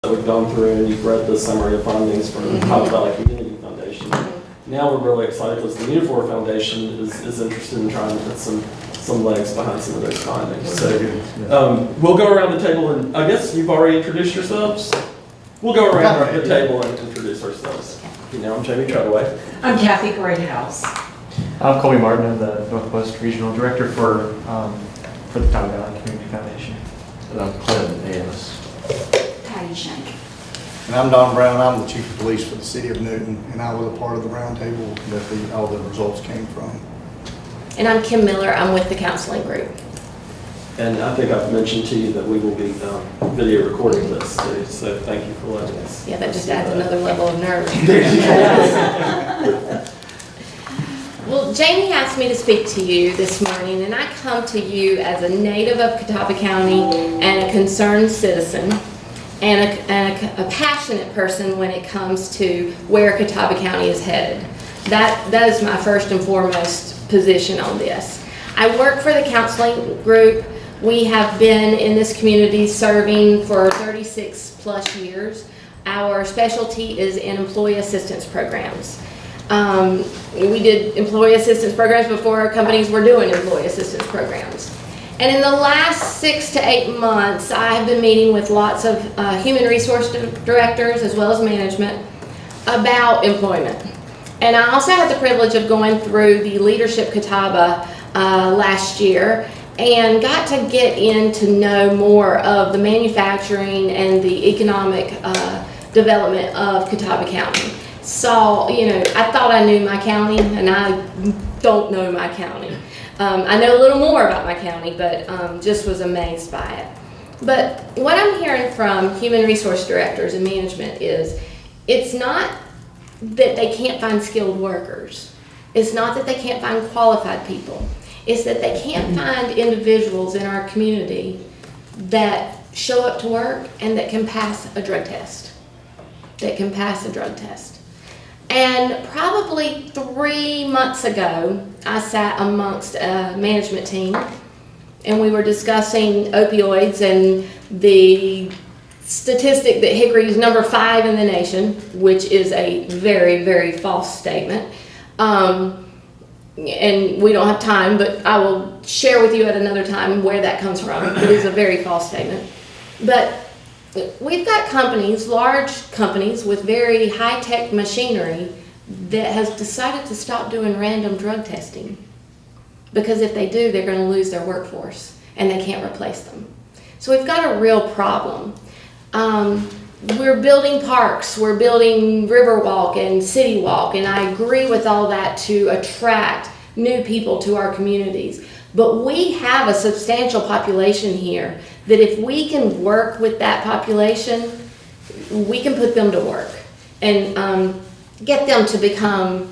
that we've gone through, and you've read the summary of findings from the Cobb Valley Community Foundation. Now we're really excited because the Unifor Foundation is interested in trying to put some legs behind some of those findings. So we'll go around the table, and I guess you've already introduced yourselves. We'll go around the table and introduce ourselves. You know, I'm Jamie Treadaway. I'm Kathy Greathouse. I'm Colby Martin. I'm the Northwest Regional Director for the Cobb Valley Community Foundation. And I'm Clinton Ennis. Patty Shank. And I'm Don Brown. I'm the Chief of Police for the City of Newton, and I was a part of the roundtable that all the results came from. And I'm Kim Miller. I'm with the counseling group. And I think I've mentioned to you that we will be video recording this too, so thank you for letting us. Yeah, that just adds another level of nerve. Well, Jamie asked me to speak to you this morning, and I come to you as a native of Catawba County and a concerned citizen and a passionate person when it comes to where Catawba County is headed. That is my first and foremost position on this. I work for the counseling group. We have been in this community serving for 36 plus years. Our specialty is in employee assistance programs. We did employee assistance programs before companies were doing employee assistance programs. And in the last 6 to 8 months, I have been meeting with lots of human resource directors as well as management about employment. And I also had the privilege of going through the Leadership Catawba last year and got to get in to know more of the manufacturing and the economic development of Catawba County. So, you know, I thought I knew my county, and I don't know my county. I know a little more about my county, but just was amazed by it. But what I'm hearing from human resource directors and management is it's not that they can't find skilled workers. It's not that they can't find qualified people. It's that they can't find individuals in our community that show up to work and that can pass a drug test. And probably 3 months ago, I sat amongst a management team and we were discussing opioids and the statistic that Hickory is number 5 in the nation, which is a very, very false statement. And we don't have time, but I will share with you at another time where that comes from. It is a very false statement. But we've got companies, large companies with very high-tech machinery that has decided to stop doing random drug testing. Because if they do, they're going to lose their workforce and they can't replace them. So we've got a real problem. We're building parks, we're building Riverwalk and City Walk, and I agree with all that to attract new people to our communities. But we have a substantial population here that if we can work with that population, we can put them to work and get them to become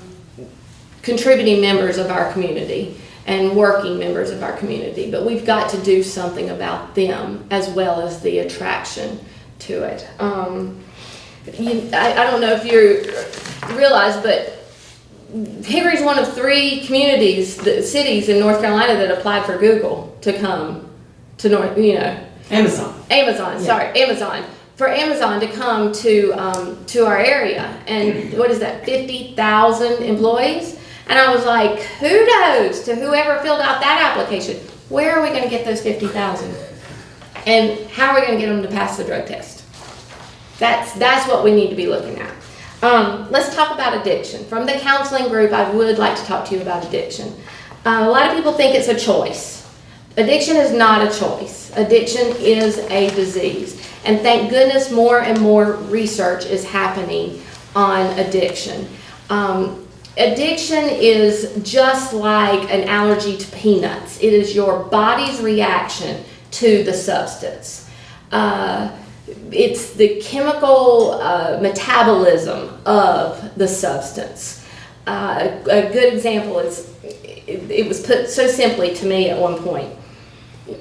contributing members of our community and working members of our community. But we've got to do something about them as well as the attraction to it. I don't know if you realize, but Hickory's one of 3 cities in North Carolina that applied for Google to come to Amazon. Amazon. For Amazon to come to our area. And what is that, 50,000 employees? And I was like, kudos to whoever filled out that application. Where are we going to get those 50,000? And how are we going to get them to pass the drug test? That's what we need to be looking at. Let's talk about addiction. From the counseling group, I would like to talk to you about addiction. A lot of people think it's a choice. Addiction is not a choice. Addiction is a disease. And thank goodness more and more research is happening on addiction. Addiction is just like an allergy to peanuts. It is your body's reaction to the substance. It's the chemical metabolism of the substance. A good example is, it was put so simply to me at one point.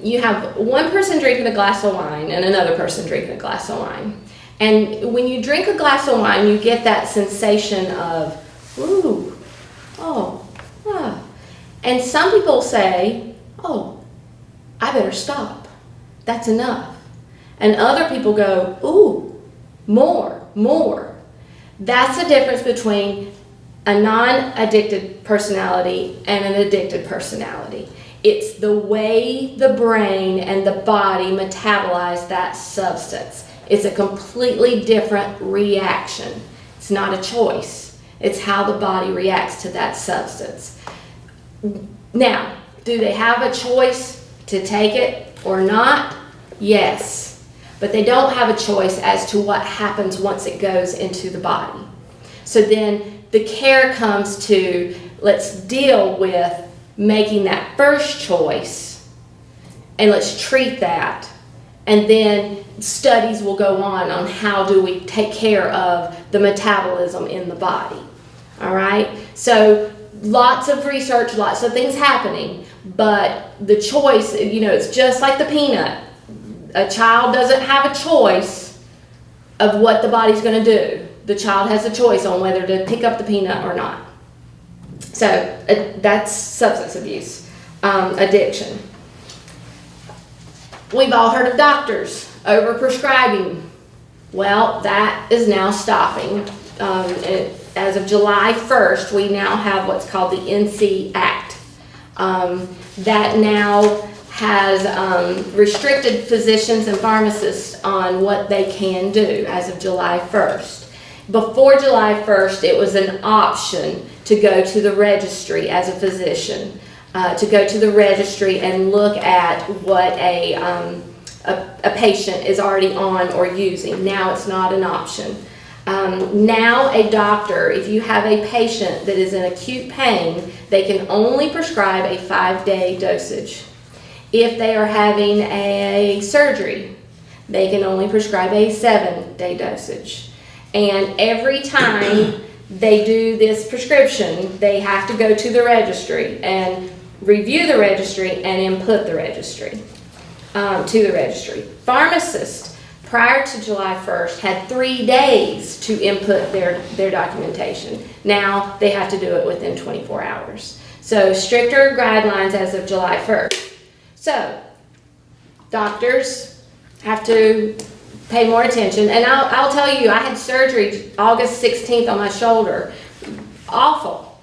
You have one person drinking a glass of wine and another person drinking a glass of wine. And when you drink a glass of wine, you get that sensation of, ooh, oh, ah. And some people say, oh, I better stop. That's enough. And other people go, ooh, More. That's the difference between a non-addicted personality and an addicted personality. It's the way the brain and the body metabolize that substance. It's a completely different reaction. It's not a choice. It's how the body reacts to that substance. Now, do they have a choice to take it or not? Yes. But they don't have a choice as to what happens once it goes into the body. So then the care comes to, let's deal with making that first choice and let's treat that. And then studies will go on how do we take care of the metabolism in the body. All right? So lots of research, lots of things happening, but the choice, it's just like the peanut. A child doesn't have a choice of what the body's going to do. The child has a choice on whether to pick up the peanut or not. So that's substance abuse, addiction. We've all heard of doctors overprescribing. Well, that is now stopping. As of July 1st, we now have what's called the NC Act. That now has restricted physicians and pharmacists on what they can do as of July 1st. Before July 1st, it was an option to go to the registry as a physician, to go to the registry and look at what a patient is already on or using. Now it's not an option. Now a doctor, if you have a patient that is in acute pain, they can only prescribe a 5-day dosage. If they are having a surgery, they can only prescribe a 7-day dosage. And every time they do this prescription, they have to go to the registry and review the registry and input the registry to the registry. Pharmacists, prior to July 1st, had 3 days to input their documentation. Now they have to do it within 24 hours. So stricter guidelines as of July 1st. So doctors have to pay more attention. And I'll tell you, I had surgery August 16th on my shoulder. Awful.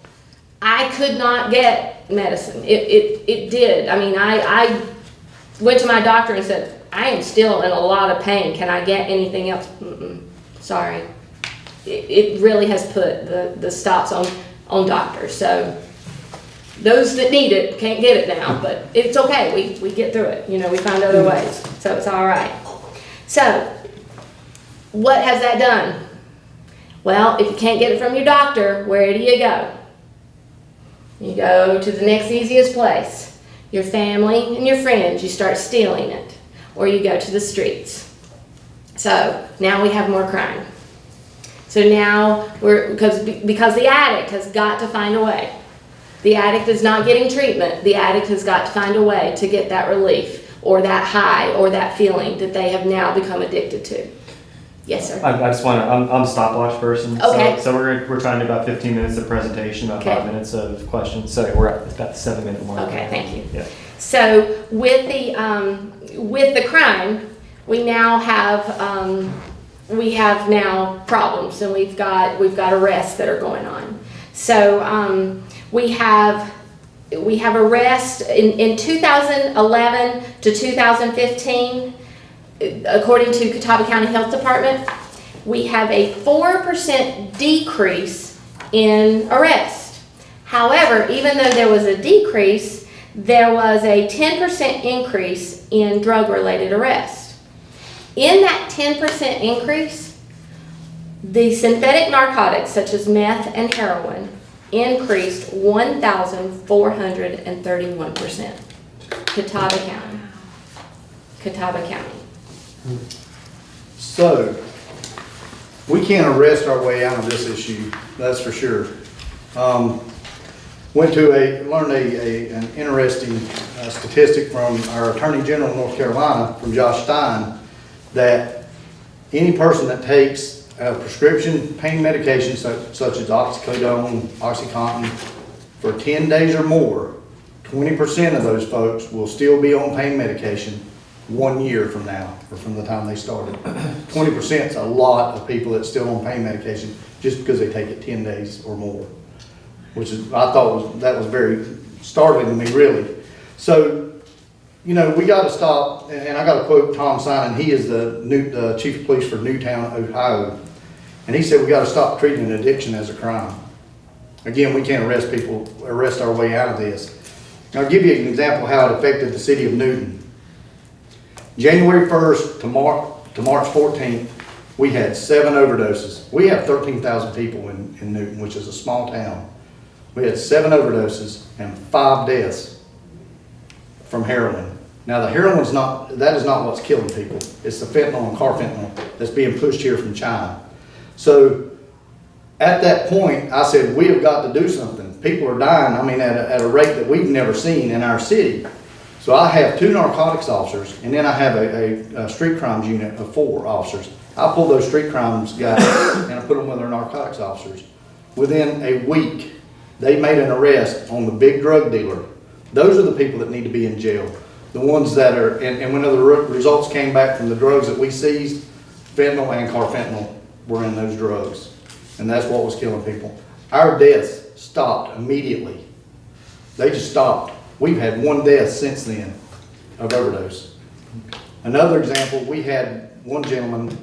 I could not get medicine. It did. I mean, I went to my doctor and said, I am still in a lot of pain. Can I get anything else? Sorry. It really has put the stops on doctors. So those that need it can't get it now, but it's okay. We get through it. We find other ways. So it's all right. So what has that done? Well, if you can't get it from your doctor, where do you go? You go to the next easiest place. Your family and your friends, you start stealing it. Or you go to the streets. So now we have more crime. So now because the addict has got to find a way. The addict is not getting treatment. The addict has got to find a way to get that relief or that high or that feeling that they have now become addicted to. Yes, sir. I just want to, I'm a stopwatch person. Okay. So we're trying to do about 15 minutes of presentation, about Okay. 5 minutes of questions. So we're at about the 7-minute mark. Okay, thank you. Yeah. So with the crime, we now have now problems, and we've got arrests that are going on. So we have arrests in 2011 to 2015. According to Catawba County Health Department, we have a 4% decrease in arrest. However, even though there was a decrease, there was a 10% increase in drug-related arrest. In that 10% increase, the synthetic narcotics such as meth and heroin increased 1,431%. Catawba County. Catawba County. So, we can't arrest our way out of this issue, that's for sure. Learned an interesting statistic from our Attorney General of North Carolina, from Josh Stein, that any person that takes a prescription pain medication such as oxycodone, OxyContin, for 10 days or more, 20% of those folks will still be on pain medication 1 year from now, or from the time they started. 20% is a lot of people that still on pain medication just because they take it 10 days or more, which is, I thought that was very startling to me, really. So, you know, we got to stop, and I got to quote Tom Simon. He is the chief of police for Newtown, Ohio, and he said we got to stop treating an addiction as a crime. Again, we can't arrest our way out of this. I'll give you an example of how it affected the city of Newton. January 1st to March 14th, we had 7 overdoses. We have 13,000 people in Newton, which is a small town. We had 7 overdoses and 5 deaths from heroin. Now the heroin's that is not what's killing people. It's the fentanyl and carfentanil that's being pushed here from China. So at that point, I said, we have got to do something. People are dying, I mean, at a rate that we've never seen in our city. So I have 2 narcotics officers, and then I have a street crimes unit of 4 officers. I pull those street crimes guys and I put them with our narcotics officers. Within a week, they made an arrest on the big drug dealer. Those are the people that need to be in jail. The ones that are, and when the results came back from the drugs that we seized, fentanyl and carfentanil were in those drugs. And that's what was killing people. Our deaths stopped immediately. They just stopped. We've had 1 death since then of overdose. Another example, we had one gentleman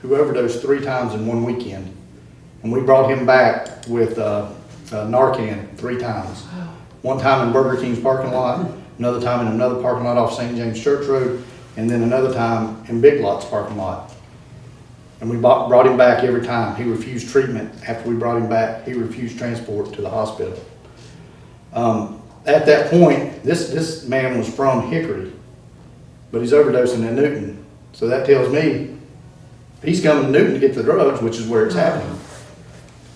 who overdosed 3 times in 1 weekend. And we brought him back with Narcan 3 times. One time in Burger King's parking lot, another time in another parking lot off St. James Church Road, and then another time in Big Lots parking lot. And we brought him back every time. He refused treatment. After we brought him back, he refused transport to the hospital. At that point, this man was from Hickory, but he's overdosing in Newton. So that tells me he's coming to Newton to get the drugs, which is where it's happening.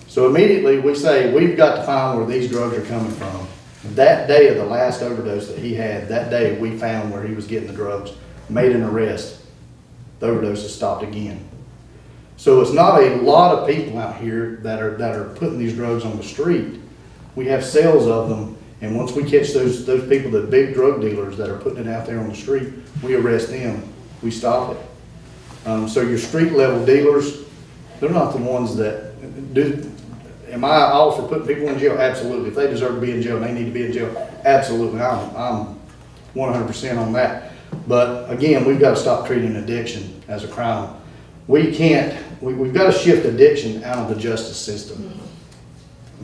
So immediately we say, we've got to find where these drugs are coming from. That day of the last overdose that he had, that day we found where he was getting the drugs, made an arrest. The overdose has stopped again. So it's not a lot of people out here that are putting these drugs on the street. We have sales of them, and once we catch those people, the big drug dealers that are putting it out there on the street, we arrest them. We stop it. So your street level dealers, they're not the ones that do. Am I all for putting people in jail? Absolutely. If they deserve to be in jail, they need to be in jail. Absolutely. I'm 100% on that. But again, we've got to stop treating addiction as a crime. We've got to shift addiction out of the justice system,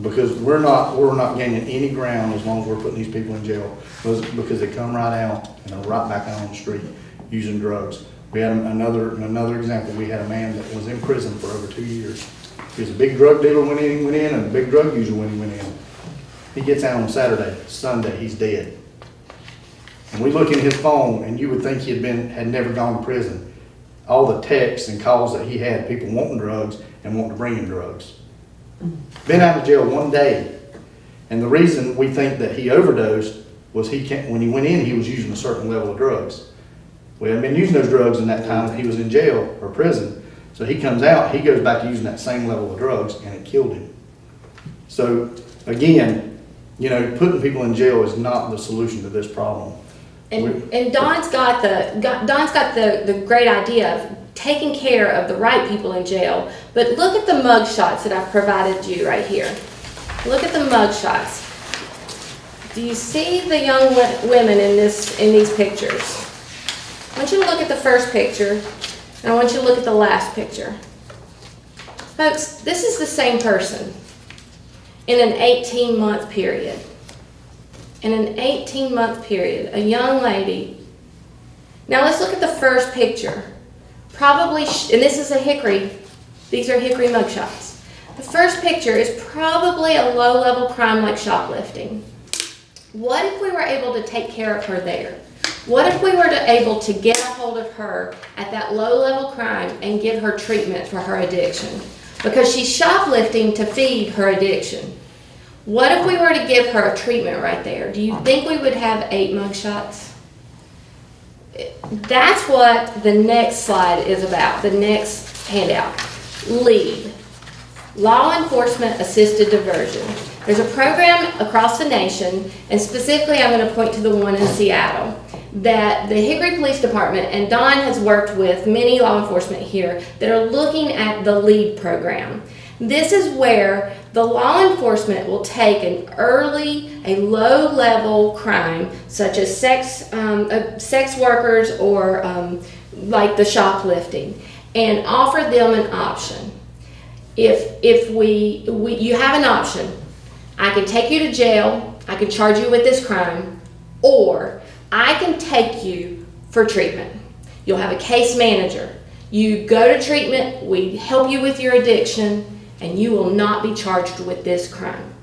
because we're not gaining any ground as long as we're putting these people in jail, because they come right out and they're right back out on the street using drugs. We had another example. We had a man that was in prison for over 2 years. He was a big drug dealer when he went in, and a big drug user when he went in. He gets out on Saturday, Sunday, he's dead. And we look in his phone, and you would think he had never gone to prison. All the texts and calls that he had, people wanting drugs and wanting to bring him drugs. Been out of jail 1 day. And the reason we think that he overdosed was when he went in, he was using a certain level of drugs. We hadn't been using those drugs in that time that he was in jail or prison. So he comes out, he goes back to using that same level of drugs, and it killed him. So again, putting people in jail is not the solution to this problem. And Don's got the great idea of taking care of the right people in jail. But look at the mug shots that I've provided you right here. Look at the mug shots. Do you see the young women in these pictures? I want you to look at the first picture, and I want you to look at the last picture. Folks, this is the same person in an 18-month period. In an 18-month period, a young lady. Now let's look at the first picture. Probably, and this is a Hickory, these are Hickory mugshots. The first picture is probably a low-level crime like shoplifting. What if we were able to take care of her there? What if we were able to get a hold of her at that low-level crime and give her treatment for her addiction? Because she's shoplifting to feed her addiction. What if we were to give her a treatment right there? Do you think we would have 8 mugshots? That's what the next slide is about, the next handout. LEAD, Law Enforcement Assisted Diversion. There's a program across the nation, and specifically I'm going to point to the one in Seattle. that the Hickory Police Department, and Don has worked with many law enforcement here that are looking at the LEAD program. This is where the law enforcement will take a low-level crime, such as sex workers or like the shoplifting, and offer them an option. If you have an option, I can take you to jail, I can charge you with this crime, or I can take you for treatment. You'll have a case manager. You go to treatment, we help you with your addiction, and you will not be charged with this crime.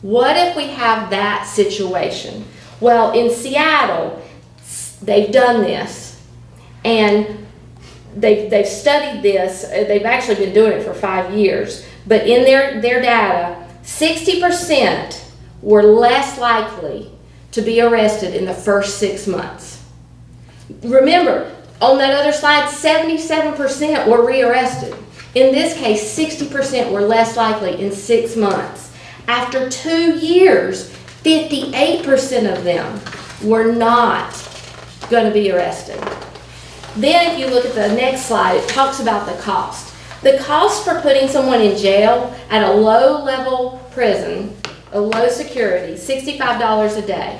What if we have that situation? Well, in Seattle, they've done this, and they've studied this. They've actually been doing it for 5 years, but in their data, 60% were less likely to be arrested in the first 6 months. Remember, on that other slide, 77% were rearrested. In this case, 60% were less likely in 6 months. After 2 years, 58% of them were not going to be arrested. Then if you look at the next slide, it talks about the cost. The cost for putting someone in jail at a low-level prison, a low security, $65 a day.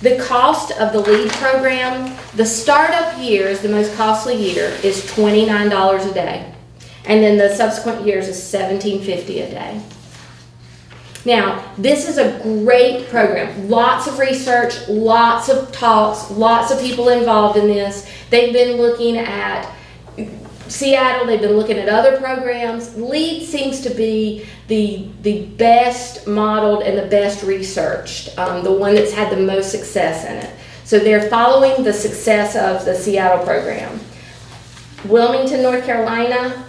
The cost of the LEAD program, the startup year is the most costly year, is $29 a day. And then the subsequent years is $17.50 a day. Now, this is a great program. Lots of research, lots of talks, lots of people involved in this. They've been looking at Seattle, they've been looking at other programs. LEAD seems to be the best modeled and the best researched, the one that's had the most success in it. So they're following the success of the Seattle program. Wilmington, North Carolina,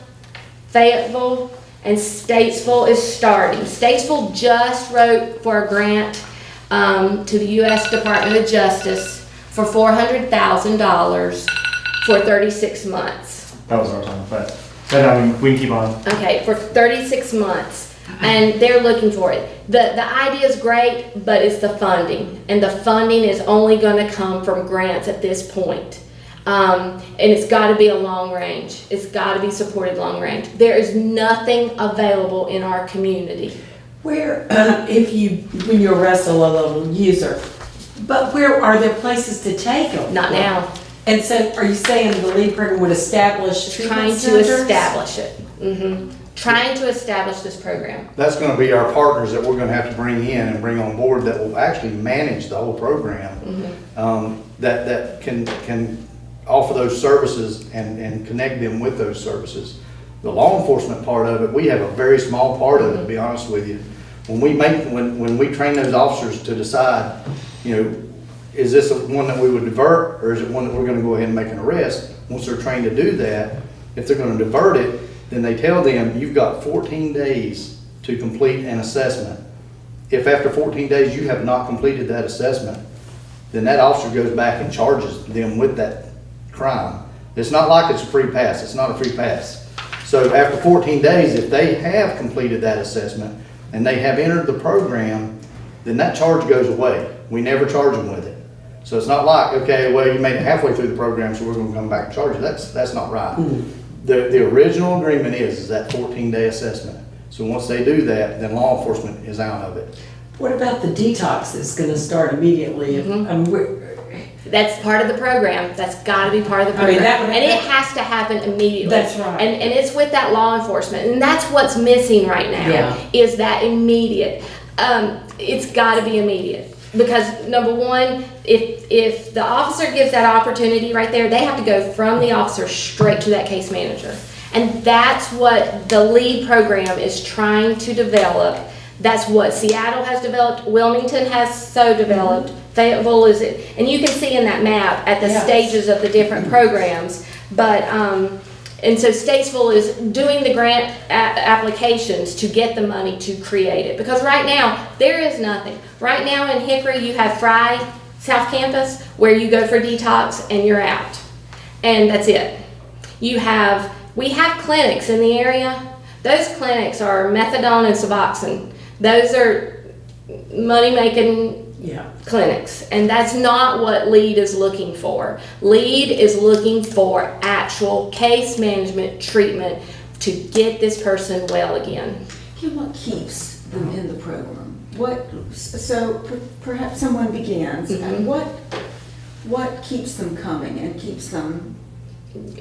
Fayetteville, and Statesville is starting. Statesville just wrote for a grant to the U.S. Department of Justice for $400,000 for 36 months. That was our time, but I mean, we can keep on. Okay, for 36 months, and they're looking for it. The idea is great, but it's the funding, and the funding is only going to come from grants at this point. And it's got to be a long range. It's got to be supported long range. There is nothing available in our community. Where, when you arrest a low-level user, but where are there places to take them? Not now. And so, are you saying the LEAD program would establish Trying treatment to centers? establish it. Trying to establish this program. That's gonna be our partners that we're gonna have to bring in and bring on board that will actually manage the whole program. That can offer those services and connect them with those services. The law enforcement part of it, we have a very small part of it, to be honest with you. When we train those officers to decide, is this one that we would divert, or is it one that we're gonna go ahead and make an arrest? Once they're trained to do that, if they're gonna divert it, then they tell them, you've got 14 days to complete an assessment. If after 14 days you have not completed that assessment, then that officer goes back and charges them with that crime. It's not like it's a free pass. It's not a free pass. So after 14 days, if they have completed that assessment and they have entered the program, then that charge goes away. We never charge them with it. So it's not like, okay, well, you made it halfway through the program, so we're gonna come back and charge you. That's not right. The original agreement is that 14-day assessment. So once they do that, then law enforcement is out of it. What about the detox that's going to start immediately? That's part of the program. That's got to be part of the program. And it has to happen immediately. That's right. And it's with that law enforcement. And that's what's missing right now, is that immediate. It's got to be immediate. Because number one, if the officer gives that opportunity right there, they have to go from the officer straight to that case manager. And that's what the LEAD program is trying to develop. That's what Seattle has developed, Wilmington has so developed, Fayetteville is it, and you can see in that map at the stages of the different programs. But and so Statesville is doing the grant applications to get the money to create it. Because right now, there is nothing. Right now in Hickory, you have Fry South Campus, where you go for detox and you're out. And that's it. We have clinics in the area. Those clinics are methadone and Suboxone. Those are money-making Yeah. clinics, and that's not what LEAD is looking for. LEAD is looking for actual case management treatment to get this person well again. And what keeps them in the program? Perhaps someone begins, and what keeps them coming and keeps them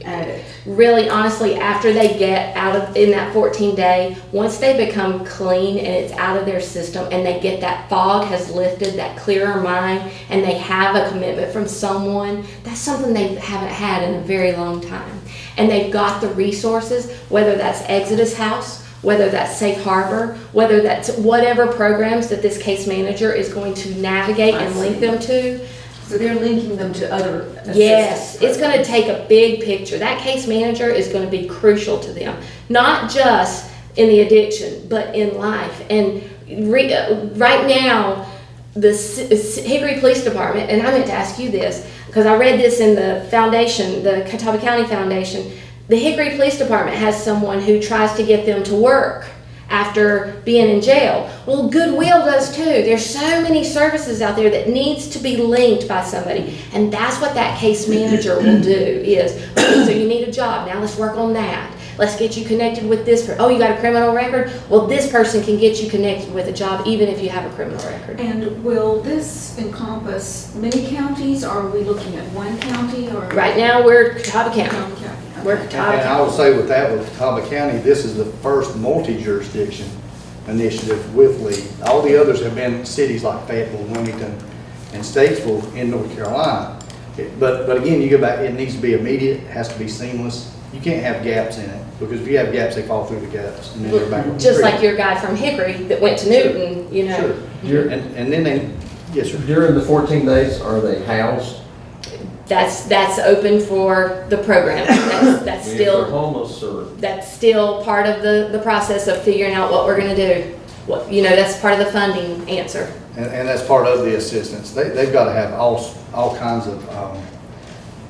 at it? Really, honestly, after they get out of, in that 14-day, once they become clean and it's out of their system and they get that fog has lifted, that clearer mind, and they have a commitment from someone, that's something they haven't had in a very long time. And they've got the resources, whether that's Exodus House, whether that's Safe Harbor, whether that's whatever programs that this case manager is going to navigate and link them to. So they're linking them to other assistance Yes, it's going to programs. take a big picture. That case manager is going to be crucial to them, not just in the addiction, but in life. And right now, the Hickory Police Department, and I meant to ask you this, because I read this in the foundation, the Catawba County Foundation, the Hickory Police Department has someone who tries to get them to work after being in jail. Well, Goodwill does too. There's so many services out there that needs to be linked by somebody. And that's what that case manager will do is, okay, so you need a job. Now let's work on that. Let's get you connected with this person. Oh, you got a criminal record? Well, this person can get you connected with a job even if you have a criminal record. And will this encompass many counties, or are we looking at one county, or? Right now, we're Catawba County. Catawba County, okay. We're Catawba And I County. would say with that, with Catawba County, this is the first multi-jurisdiction initiative with LEAD. All the others have been cities like Fayetteville, Wilmington, and Statesville in North Carolina. But again, you go back, it needs to be immediate, it has to be seamless. You can't have gaps in it, because if you have gaps, they fall through the gaps, and then they're back on the Just street. like your guy from Hickory that went to Newton, you know. Sure. And then they, yes, sir. During the 14 days, are they housed? That's open for the program. That's If they're still, homeless or? that's still part of the process of figuring out what we're gonna do. What, you know, that's part of the funding answer. And that's part of the assistance. They've got to have all kinds of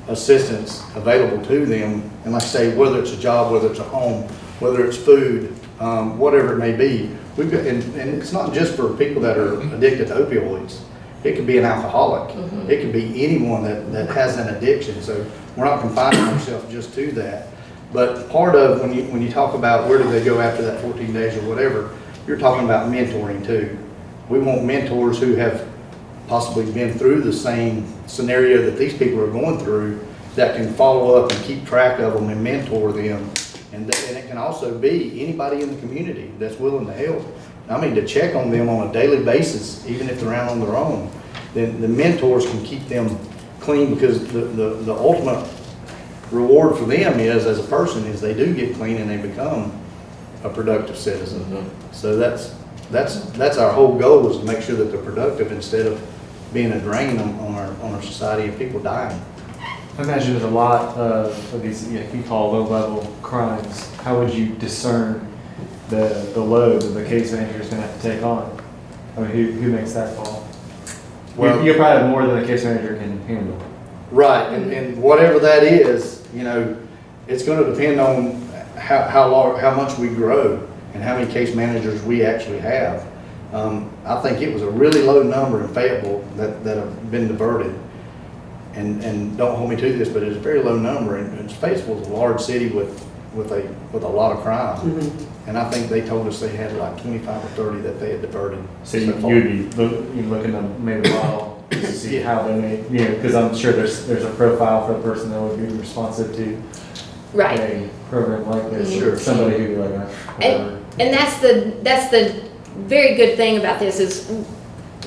assistance available to them. And like I say, whether it's a job, whether it's a home, whether it's food, whatever it may be. We've got, and it's not just for people that are addicted to opioids. It could be an alcoholic. It could be anyone that has an addiction. So we're not confining ourselves just to that. But part of, when you talk about where do they go after that 14 days or whatever, you're talking about mentoring too. We want mentors who have possibly been through the same scenario that these people are going through, that can follow up and keep track of them and mentor them. And it can also be anybody in the community that's willing to help. I mean, to check on them on a daily basis, even if they're out on their own, then the mentors can keep them clean, because the ultimate reward for them is, as a person, is they do get clean and they become a productive citizen. So that's our whole goal, is to make sure that they're productive instead of being a drain on our society and people dying. I imagine there's a lot of these, you call low-level crimes. How would you discern the load that the case manager is going to have to take on? I mean, who makes that call? Well- You probably have more than the case manager can handle. Right, and whatever that is, it's gonna depend on how much we grow and how many case managers we actually have. I think it was a really low number in Fayetteville that have been diverted. And don't hold me to this, but it's a very low number, and Fayetteville's a large city with a lot of crime. And I think they told us they had like 25 or 30 that they had diverted. So you'd be looking to maybe model to see how they may, because I'm sure there's a profile for the person that would be responsive to Right. a program like this. Sure. Somebody who'd be like, whatever. And that's the very good thing about this is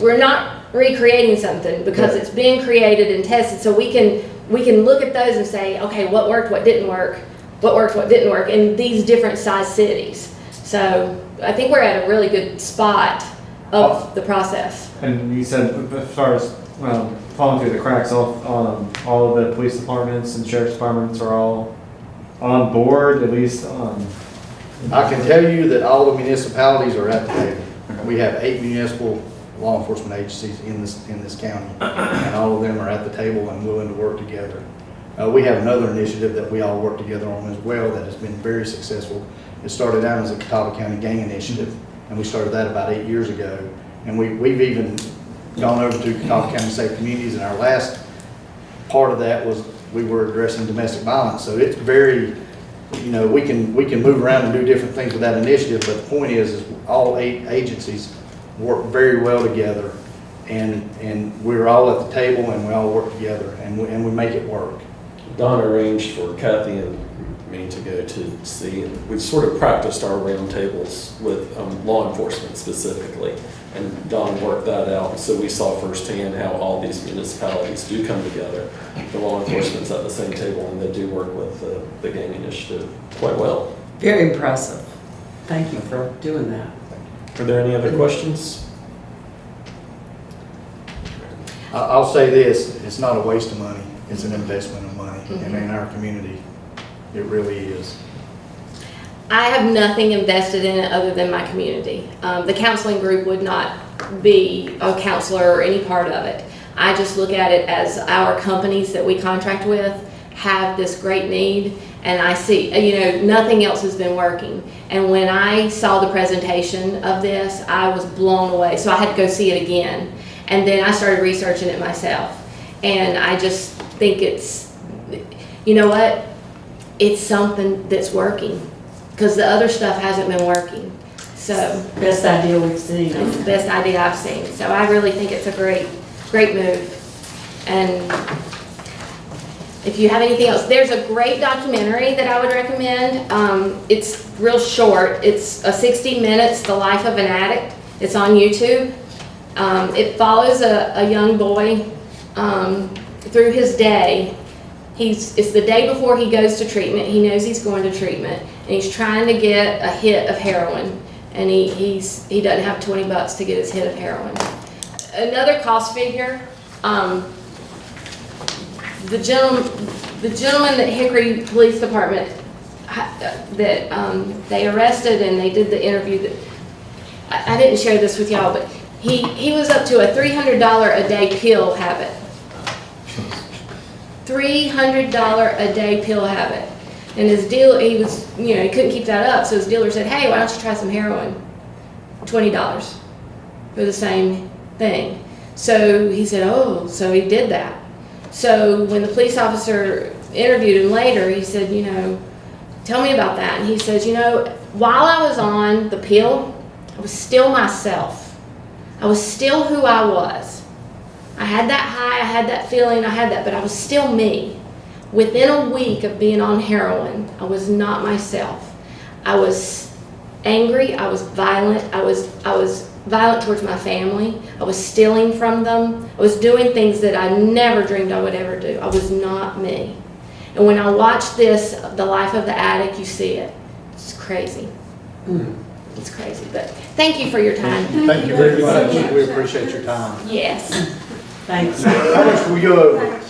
we're not recreating something, because Yeah. it's been created and tested, so we can look at those and say, okay, what worked, what didn't work, what didn't work in these different size cities. So I think we're at a really good spot of the process. And you said, as far as falling through the cracks, all of the police departments and sheriff's departments are all on board, at least on. I can tell you that all the municipalities are at the table. We have 8 municipal law enforcement agencies in this county, and all of them are at the table and willing to work together. We have another initiative that we all work together on as well that has been very successful. It started out as a Catawba County Gang Initiative, and we started that about 8 years ago. And we've even gone over to Catawba County Safe Communities, and our last part of that was we were addressing domestic violence. So it's very, you know, we can move around and do different things with that initiative, but the point is all 8 agencies work very well together, and we're all at the table and we all work together and we make it work. Don arranged for Kathy and me to go to see, and we sort of practiced our roundtables with law enforcement specifically, and Don worked that out. So we saw firsthand how all these municipalities do come together. The law enforcement's at the same table, and they do work with the gang initiative quite well. Very impressive. Thank you for doing that. Are there any other questions? I'll say this, it's not a waste of money, it's an investment of money, and in our community, it really is. I have nothing invested in it other than my community. The counseling group would not be a counselor or any part of it. I just look at it as our companies that we contract with have this great need, and I see, you know, nothing else has been working. And when I saw the presentation of this, I was blown away. So I had to go see it again. And then I started researching it myself. And I just think it's, you know what? It's something that's working, because the other stuff hasn't been working. So Best idea we've seen. it's the best idea I've seen. So I really think it's a great move. And if you have anything else, there's a great documentary that I would recommend. It's real short. It's a 60 minutes, The Life of an Addict. It's on YouTube. It follows a young boy through his day. It's the day before he goes to treatment. He knows he's going to treatment, and he's trying to get a hit of heroin, and he doesn't have $20 to get his hit of heroin. Another cost figure, the gentleman that Hickory Police Department that they arrested, and they did the interview. That I didn't share this with y'all, but he was up to a $300 a day pill habit. $300 a day pill habit. And his deal, he couldn't keep that up, so his dealer said, hey, why don't you try some heroin? $20 for the same thing. So he said, oh, so he did that. So when the police officer interviewed him later, he said, tell me about that. And he says, while I was on the pill, I was still myself. I was still who I was. I had that high, I had that feeling, but I was still me. Within a week of being on heroin, I was not myself. I was angry, I was violent, I was violent towards my family, I was stealing from them, I was doing things that I never dreamed I would ever do. I was not me. And when I watch this, The Life of the Addict, you see it. It's crazy. It's crazy, but thank you for your time. Thank you very much, we appreciate your time. Yes. Thanks. How much do we go over?